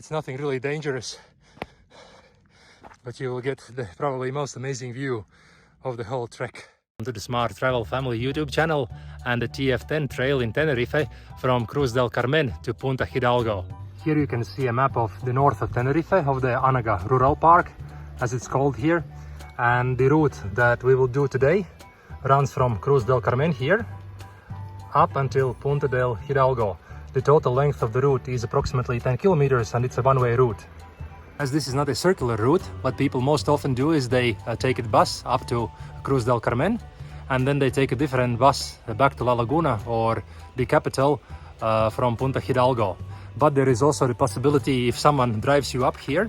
It's nothing really dangerous, but you will get the probably most amazing view of the whole trek. To the Smart Travel Family YouTube channel and the TF-10 trail in Tenerife from Cruz del Carmen to Punta Hidalgo. Here you can see a map of the North of Tenerife, of the Anaga Rural Park, as it's called here. And the route that we will do today runs from Cruz del Carmen here up until Punta del Hidalgo. The total length of the route is approximately 10 kilometers and it's a one-way route. As this is not a circular route, what people most often do is they take a bus up to Cruz del Carmen and then they take a different bus back to La Laguna or the capital from Punta Hidalgo. But there is also the possibility, if someone drives you up here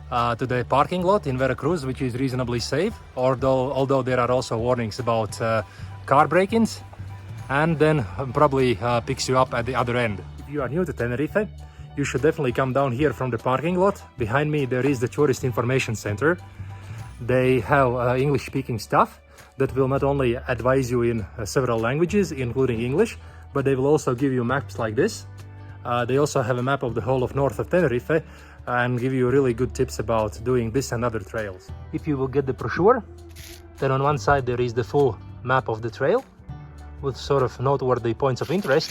to the parking lot in Veracruz, which is reasonably safe, although there are also warnings about car break-ins, and then probably picks you up at the other end. If you are new to Tenerife, you should definitely come down here from the parking lot. Behind me there is the Tourist Information Center. They have English-speaking staff that will not only advise you in several languages, including English, but they will also give you maps like this. They also have a map of the whole of North of Tenerife and give you really good tips about doing this and other trails. If you will get the brochure, then on one side there is the full map of the trail with sort of noteworthy points of interest,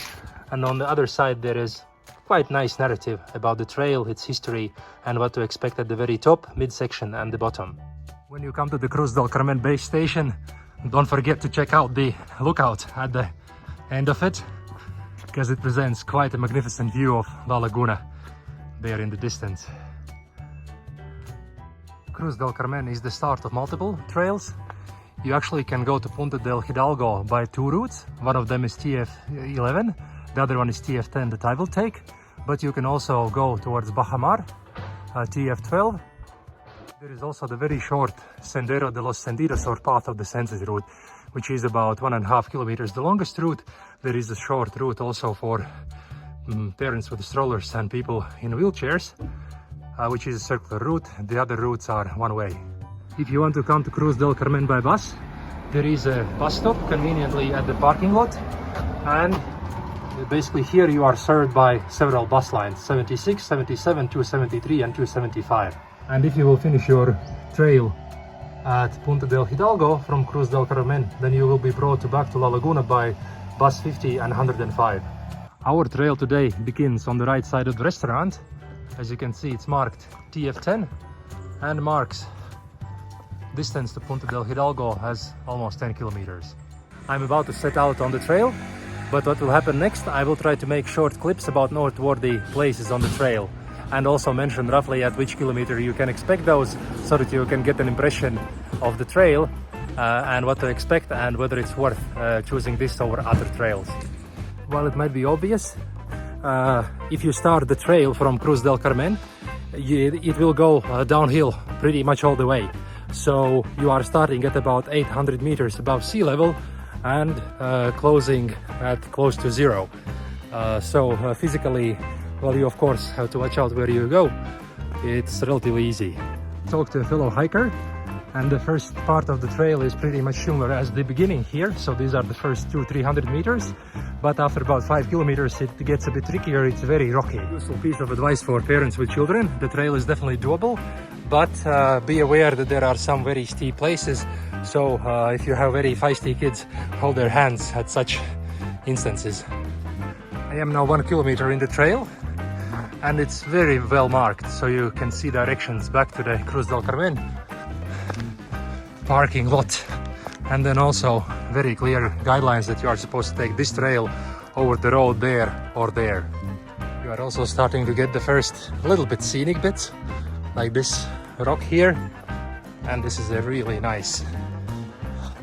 and on the other side there is quite nice narrative about the trail, its history, and what to expect at the very top, midsection and the bottom. When you come to the Cruz del Carmen base station, don't forget to check out the lookout at the end of it, because it presents quite a magnificent view of La Laguna there in the distance. Cruz del Carmen is the start of multiple trails. You actually can go to Punta del Hidalgo by two routes. One of them is TF-11, the other one is TF-10 that I will take. But you can also go towards Bajamar, TF-12. There is also the very short Sendero de los Sentidos, or Path of the Senses route, which is about 1.5 kilometers. The longest route. There is a short route also for parents with strollers and people in wheelchairs, which is a circular route. The other routes are one way. If you want to come to Cruz del Carmen by bus, there is a bus stop conveniently at the parking lot, and basically here you are served by several bus lines, 76, 77, 273 and 275. And if you will finish your trail at Punta del Hidalgo from Cruz del Carmen, then you will be brought back to La Laguna by bus 50 and 105. Our trail today begins on the right side of the restaurant. As you can see, it's marked TF-10 and marks distance to Punta del Hidalgo as almost 10 kilometers. I'm about to set out on the trail, but what will happen next, I will try to make short clips about noteworthy places on the trail and also mention roughly at which kilometer you can expect those, so that you can get an impression of the trail and what to expect and whether it's worth choosing this over other trails. While it might be obvious, if you start the trail from Cruz del Carmen, it will go downhill pretty much all the way. So you are starting at about 800 meters above sea level and closing at close to zero. So physically, well, you of course have to watch out where you go. It's relatively easy. Talk to a fellow hiker, and the first part of the trail is pretty much similar as the beginning here. So these are the first 200-300 meters, but after about 5 kilometers it gets a bit trickier. It's very rocky. Useful piece of advice for parents with children: the trail is definitely doable, but be aware that there are some very steep places. So if you have very feisty kids, hold their hands at such instances. I am now 1 kilometer in the trail, and it's very well marked, so you can see directions back to the Cruz del Carmen parking lot, and then also very clear guidelines that you are supposed to take this trail over the road there or there. You are also starting to get the first little bit scenic bits, like this rock here, and this is a really nice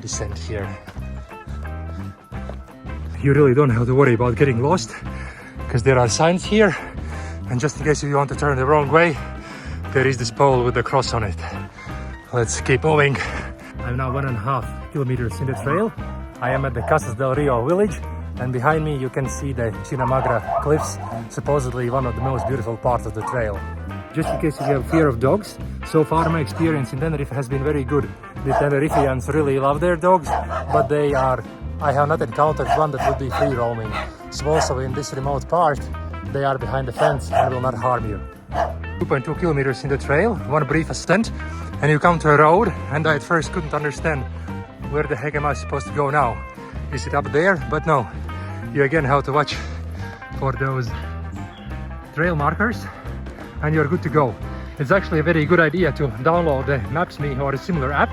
descent here. You really don't have to worry about getting lost, because there are signs here, and just in case you want to turn the wrong way, there is this pole with the cross on it. Let's keep moving. I'm now 1.5 kilometers in the trail. I am at the Casas del Rio village, and behind me you can see the Chinamada cliffs, supposedly one of the most beautiful parts of the trail. Just in case you have fear of dogs, so far my experience in Tenerife has been very good. The Tenerifians really love their dogs, but I have not encountered one that would be free roaming. So also in this remote part, they are behind the fence and will not harm you. 2.2 kilometers in the trail, one brief ascent, and you come to a road, and I at first couldn't understand where the heck am I supposed to go now. Is it up there? But no, you again have to watch for those trail markers and you're good to go. It's actually a very good idea to download the Maps.me or a similar app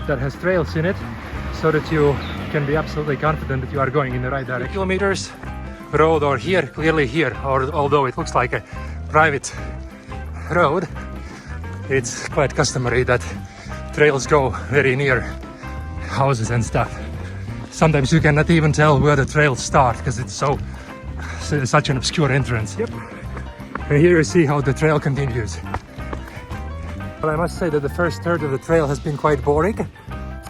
that has trails in it, so that you can be absolutely confident that you are going in the right direction. Kilometers road, or here, clearly here, or although it looks like a private road, it's quite customary that trails go very near houses and stuff. Sometimes you cannot even tell where the trails start because it's such an obscure entrance. Yep. And here you see how the trail continues. But I must say that the first third of the trail has been quite boring.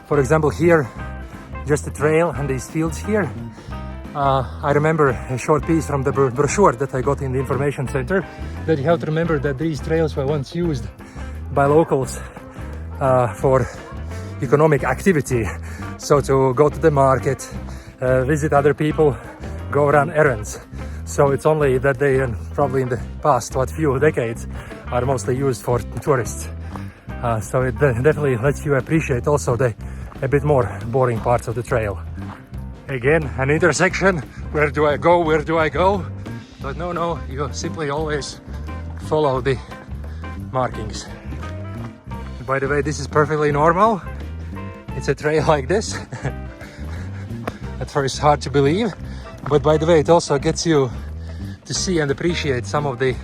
For example, here, just the trail and these fields here. I remember a short piece from the brochure that I got in the information center, that you have to remember that these trails were once used by locals for economic activity. So to go to the market, visit other people, go run errands. So it's only that they, probably in the past few decades, are mostly used for tourists. So it definitely lets you appreciate also the a bit more boring parts of the trail. Again, an intersection. Where do I go? Where do I go? But no, you simply always follow the markings. By the way, this is perfectly normal. It's a trail like this. At first hard to believe, but by the way, it also gets you to see and appreciate some of the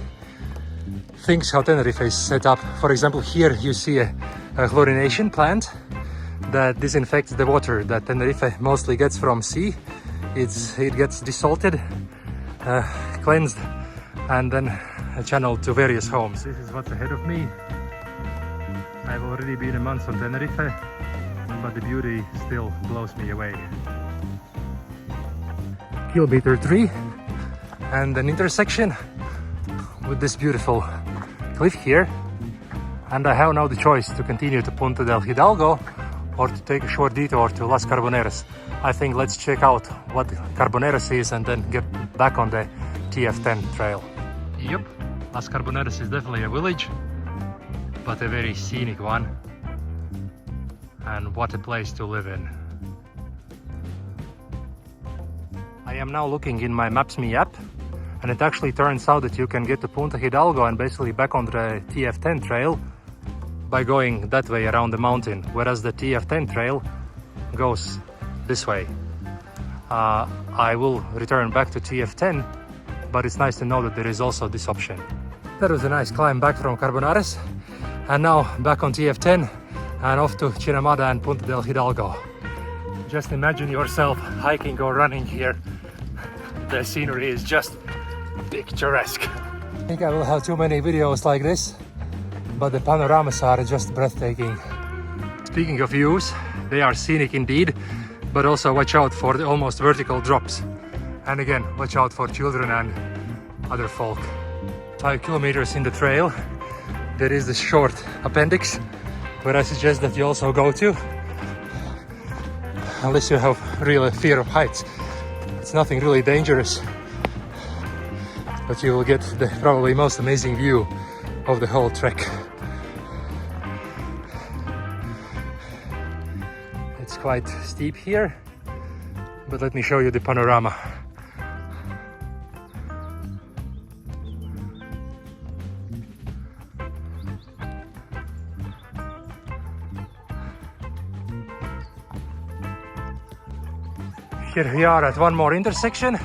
things how Tenerife is set up. For example, here you see a chlorination plant that disinfects the water that Tenerife mostly gets from sea. It gets desalted, cleansed, and then channeled to various homes. This is what's ahead of me. I've already been a month on Tenerife, but the beauty still blows me away. Kilometer 3 and an intersection with this beautiful cliff here, and I have now the choice to continue to Punta del Hidalgo or to take a short detour to Las Carboneras. I think let's check out what Carboneras is and then get back on the TF-10 trail. Yep, Las Carboneras is definitely a village, but a very scenic one, and what a place to live in. I am now looking in my Maps.me app, and it actually turns out that you can get to Punta Hidalgo and basically back on the TF-10 trail by going that way around the mountain, whereas the TF-10 trail goes this way. I will return back to TF-10, but it's nice to know that there is also this option. That was a nice climb back from Carboneras, and now back on TF-10 and off to Chinamada and Punta del Hidalgo. Just imagine yourself hiking or running here. The scenery is just picturesque. I think I will have too many videos like this, but the panoramas are just breathtaking. Speaking of views, they are scenic indeed, but also watch out for the almost vertical drops. And again, watch out for children and other folk. 5 kilometers in the trail, there is this short appendix where I suggest that you also go to, unless you have real fear of heights. It's nothing really dangerous, but you will get the probably most amazing view of the whole trek. It's quite steep here, but let me show you the panorama. Here we are at one more intersection.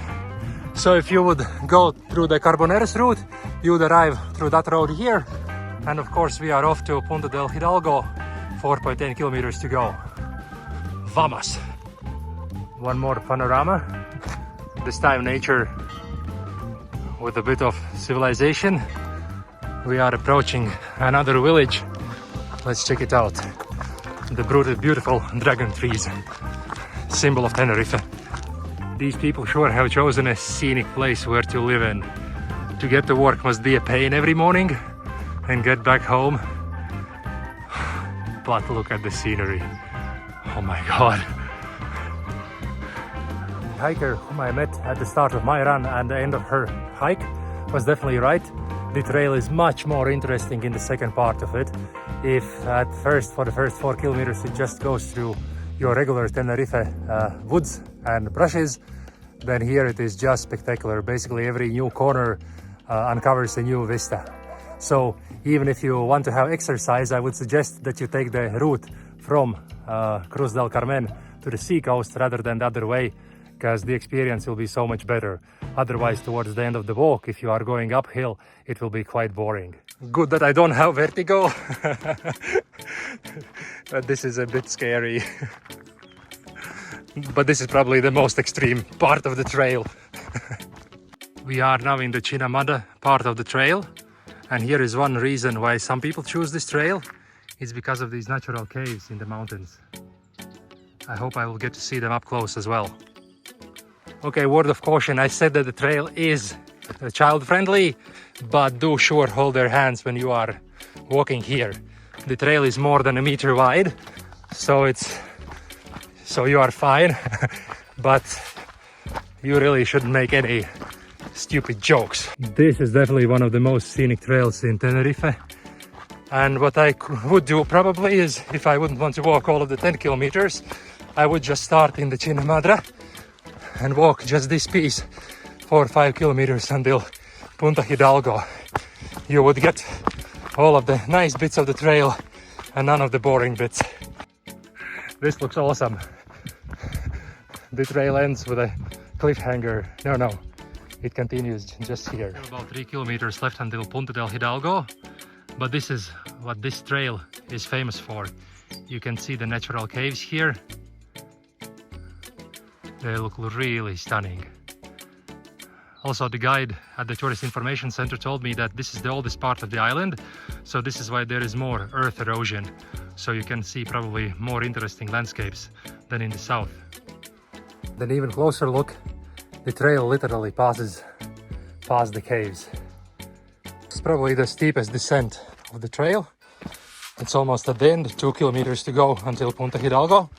So if you would go through the Carboneras route, you would arrive through that road here. And of course we are off to Punta del Hidalgo, 4.10 kilometers to go. Vamos! One more panorama. This time nature with a bit of civilization. We are approaching another village. Let's check it out. The beautiful dragon trees, symbol of Tenerife. These people sure have chosen a scenic place where to live in. To get to work must be a pain every morning, and get back home. But look at the scenery. Oh my god. The hiker whom I met at the start of my run and the end of her hike was definitely right. the trail is much more interesting in the second part of it. If at first, for the first 4 kilometers, it just goes through your regular Tenerife woods and brushes, then here it is just spectacular. Basically every new corner uncovers a new vista. So even if you want to have exercise, I would suggest that you take the route from Cruz del Carmen to the seacoast rather than the other way, because the experience will be so much better. Otherwise, towards the end of the walk, if you are going uphill, it will be quite boring. Good that I don't have vertigo, but this is a bit scary. But this is probably the most extreme part of the trail. We are now in the Chinamada part of the trail, and here is one reason why some people choose this trail. It's because of these natural caves in the mountains. I hope I will get to see them up close as well. Okay, word of caution, I said that the trail is child-friendly, but do sure hold their hands when you are walking here. The trail is more than a meter wide, so you are fine, but you really shouldn't make any stupid jokes. This is definitely one of the most scenic trails in Tenerife. And what I would do probably is, if I wouldn't want to walk all of the 10 kilometers, I would just start in the Chinamada and walk just this piece 4 or 5 kilometers until Punta Hidalgo. You would get all of the nice bits of the trail and none of the boring bits. This looks awesome. The trail ends with a cliffhanger. No, it continues just here. About 3 kilometers left until Punta del Hidalgo, but this is what this trail is famous for. You can see the natural caves here. They look really stunning. Also, the guide at the Tourist Information Center told me that this is the oldest part of the island, so this is why there is more earth erosion. So you can see probably more interesting landscapes than in the south. Then even closer look, the trail literally passes past the caves. It's probably the steepest descent of the trail. It's almost at the end, 2 kilometers to go until Punta Hidalgo.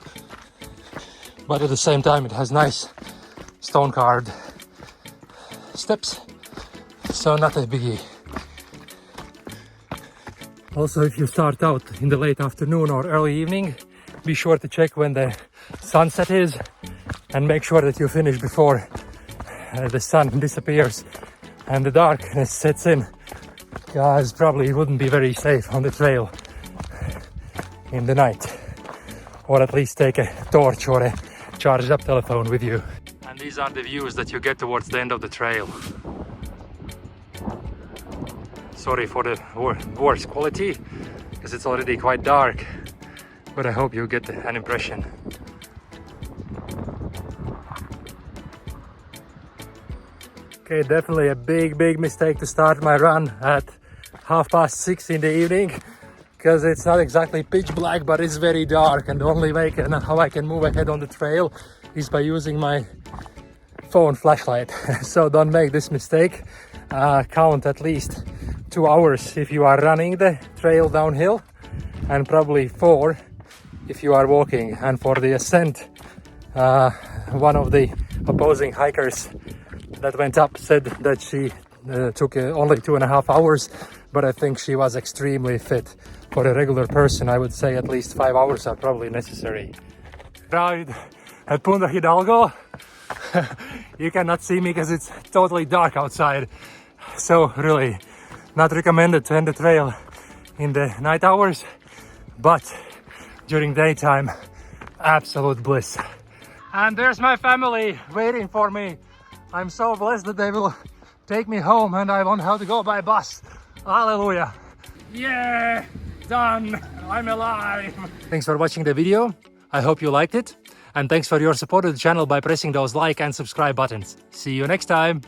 But at the same time, it has nice stone-carved steps, so not a biggie. Also, if you start out in the late afternoon or early evening, be sure to check when the sunset is and make sure that you finish before the sun disappears and the darkness sets in, because probably it wouldn't be very safe on the trail in the night. Or at least take a torch or a charged up telephone with you. And these are the views that you get towards the end of the trail. Sorry for the worse quality, because it's already quite dark, but I hope you get an impression. Okay, definitely a big mistake to start my run at 6:30 in the evening, because it's not exactly pitch black, but it's very dark, and the only way how I can move ahead on the trail is by using my phone flashlight. So don't make this mistake. Count at least 2 hours if you are running the trail downhill, and probably 4 if you are walking. And for the ascent, one of the opposing hikers that went up said that she took only 2.5 hours, but I think she was extremely fit. For a regular person, I would say at least 5 hours are probably necessary. Right at Punta Hidalgo, you cannot see me because it's totally dark outside, so really not recommended to end the trail in the night hours, but during daytime, absolute bliss. And there's my family waiting for me. I'm so blessed that they will take me home and I won't have to go by bus. Hallelujah. Yeah, done. I'm alive. Thanks for watching the video. I hope you liked it. And thanks for your support of the channel by pressing those like and subscribe buttons. See you next time.